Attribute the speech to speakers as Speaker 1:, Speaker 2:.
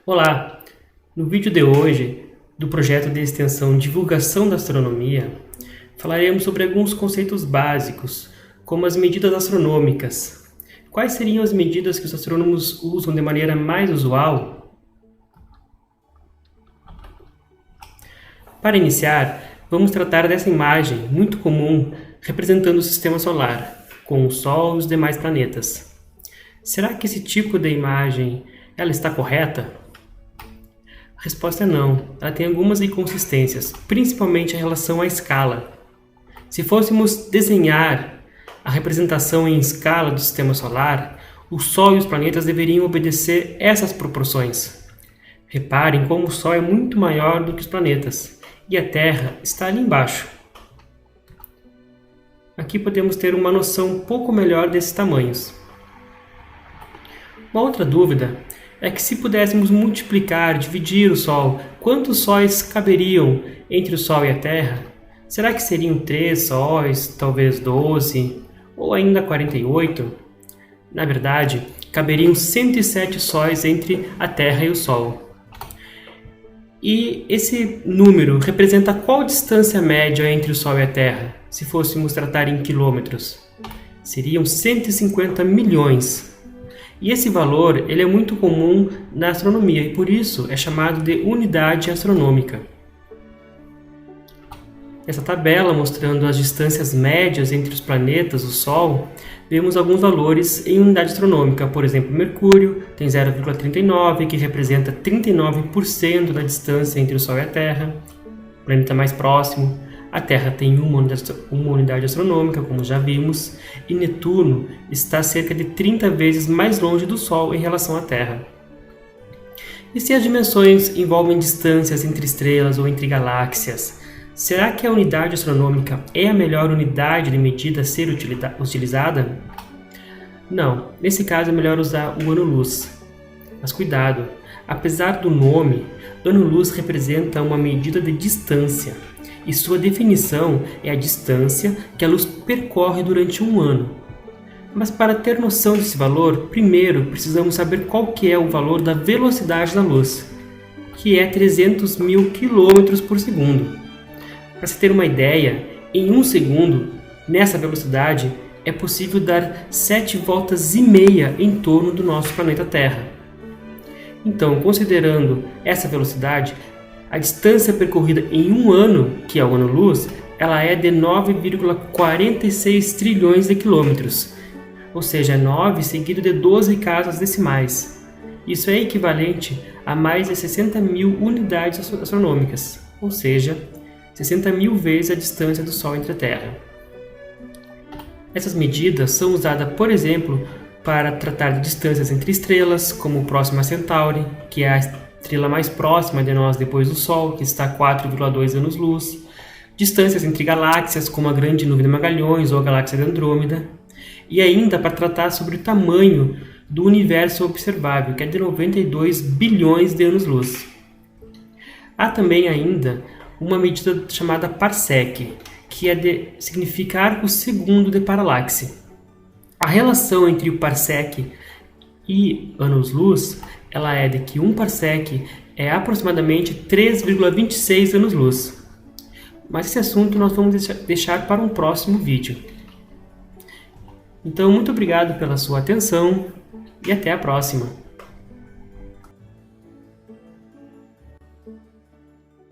Speaker 1: Olá! No vídeo de hoje, do projeto de extensão Divulgação da Astronomia, falaremos sobre alguns conceitos básicos, como as medidas astronômicas. Quais seriam as medidas que os astrônomos usam de maneira mais usual? Para iniciar, vamos tratar dessa imagem muito comum representando o Sistema Solar, com o Sol e os demais planetas. Será que esse tipo de imagem ela está correta? A resposta é não. Ela tem algumas inconsistências, principalmente em relação à escala. Se fôssemos desenhar a representação em escala do Sistema Solar, o Sol e os planetas deveriam obedecer essas proporções. Reparem como o Sol é muito maior do que os planetas, e a Terra está ali embaixo. Aqui podemos ter uma noção um pouco melhor desses tamanhos. Uma outra dúvida é que se pudéssemos multiplicar, dividir o Sol, quantos sóis caberiam entre o Sol e a Terra? Será que seriam 3 sóis, talvez 12, ou ainda 48? Na verdade, caberiam 107 sóis entre a Terra e o Sol. E esse número representa qual distância média entre o Sol e a Terra, se fôssemos tratar em quilômetros? Seriam 150 milhões. E esse valor ele é muito comum na astronomia e por isso é chamado de unidade astronômica. Nessa tabela mostrando as distâncias médias entre os planetas e o Sol, vemos alguns valores em unidade astronômica. Por exemplo, Mercúrio tem 0,39, que representa 39% da distância entre o Sol e a Terra, o planeta mais próximo. A Terra tem uma unidade astronômica, como já vimos, e Netuno está cerca de 30 vezes mais longe do Sol em relação à Terra. E se as dimensões envolvem distâncias entre estrelas ou entre galáxias, será que a unidade astronômica é a melhor unidade de medida a ser utilizada? Não, nesse caso é melhor usar o ano-luz. Mas cuidado, apesar do nome, ano-luz representa uma medida de distância. E sua definição é a distância que a luz percorre durante um ano. Mas para ter noção desse valor, primeiro precisamos saber qual que é o valor da velocidade da luz, que é 300 mil km por segundo. Para se ter uma ideia, em um segundo, nessa velocidade, é possível dar 7 voltas e meia em torno do nosso planeta Terra. Então, considerando essa velocidade, a distância percorrida em um ano, que é o ano-luz, ela é de 9,46 trilhões de quilômetros, ou seja, 9 seguido de 12 casas decimais. Isso é equivalente a mais de 60 mil unidades astronômicas, ou seja, 60 mil vezes a distância do Sol entre a Terra. Essas medidas são usadas, por exemplo, para tratar de distâncias entre estrelas, como Próxima Centauri, que é a estrela mais próxima de nós depois do Sol, que está a 4,2 anos-luz, distâncias entre galáxias, como a Grande Nuvem de Magalhães ou a Galáxia de Andrômeda, e ainda para tratar sobre o tamanho do universo observável, que é de 92 bilhões de anos-luz. Há também ainda uma medida chamada parsec, que significa arco segundo de paralaxe. A relação entre o parsec e anos-luz ela é de que um parsec é aproximadamente 3,26 anos-luz. Mas esse assunto nós vamos deixar para um próximo vídeo. Então, muito obrigado pela sua atenção e até a próxima!